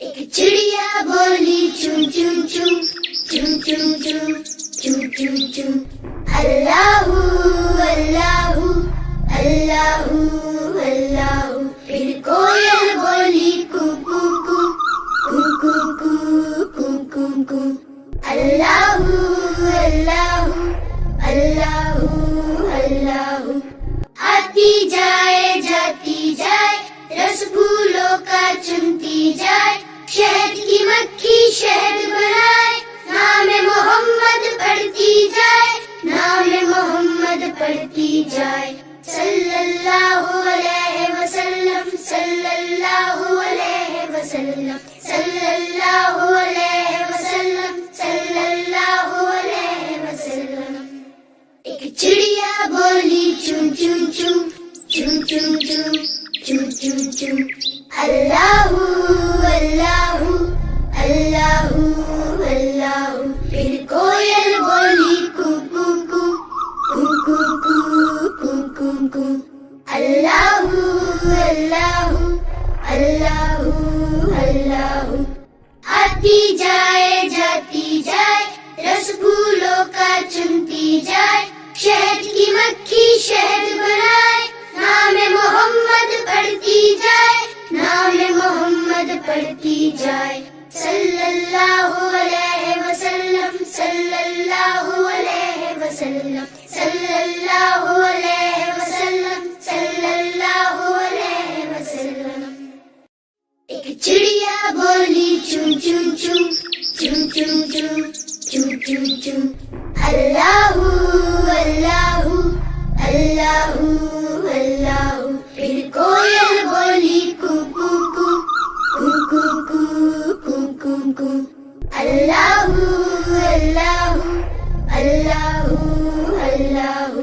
ایک چڑیا بولی چون چون چون چون چون چون چون چون چون اللہ اللہ اللہ اللہ. پھر کوئل بولی کو کو کو کو کو کو کو کو. اللہ اللہ اللہ اللہ. آتی جائے جاتی جائے رس پھولوں کا چنتی جائے. شہد کی مکھی شہد بنائے. نام محمد پڑھتی جائے. نام محمد پڑھتی جائے. صلی اللہ علیہ وسلم صلی اللہ علیہ وسلم صلی اللہ علیہ وسلم صلی اللہ علیہ وسلم. ایک چڑیا بولی چون چون چون چون چون چون چون چون چون. اللہ اللہ اللہ اللہ. پھر کوئل بولی کو کو کو کو کو کو کو کو کو. اللہ اللہ اللہ اللہ. آتی جائے جاتی جائے رس پھولوں کا چنتی جائے. شہد کی مکھی شہد بنائے. نام محمد پڑھتی جائے. نام محمد پڑھتی جائے. صلی اللہ علیہ وسلم صلی اللہ علیہ وسلم صلی اللہ علیہ وسلم صلی اللہ علیہ وسلم. ایک چڑیا بولی چون چون چون چون چون چون چون چون چون. اللہ اللہ اللہ اللہ. پھر کوئل بولی کو کو کو کو کو کو کو کو کو. اللہ اللہ اللہ اللہ.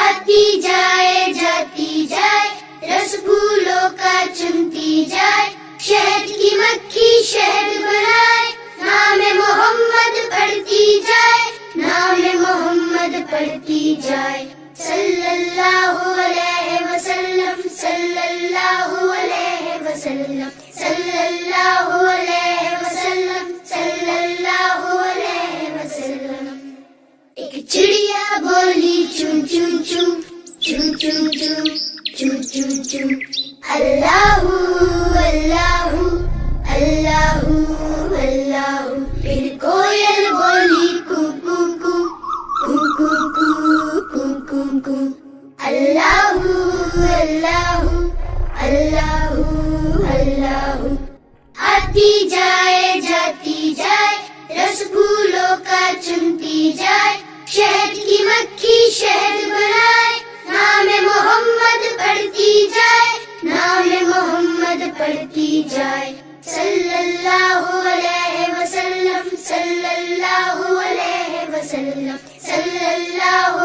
آتی جائے جاتی جائے رس پھولوں کا چنتی جائے. شہد کی مکھی شہد بنائے. نام محمد پڑھتی جائے. نام محمد پڑھتی جائے. صلی اللہ علیہ وسلم صلی اللہ علیہ وسلم صلی اللہ علیہ وسلم صلی اللہ علیہ وسلم. ایک چڑیا بولی چون چون چون چون چون چون چون چون چون. اللہ اللہ اللہ اللہ. پھر کوئل بولی کو کو کو کو کو کو کو کو کو. اللہ اللہ اللہ اللہ. آتی جائے جاتی جائے رس پھولوں کا چنتی جائے. شہد کی مکھی شہد بنائے. نام محمد پڑھتی جائے. نام محمد پڑھتی جائے. صلی اللہ علیہ وسلم صلی اللہ علیہ وسلم صلی اللہ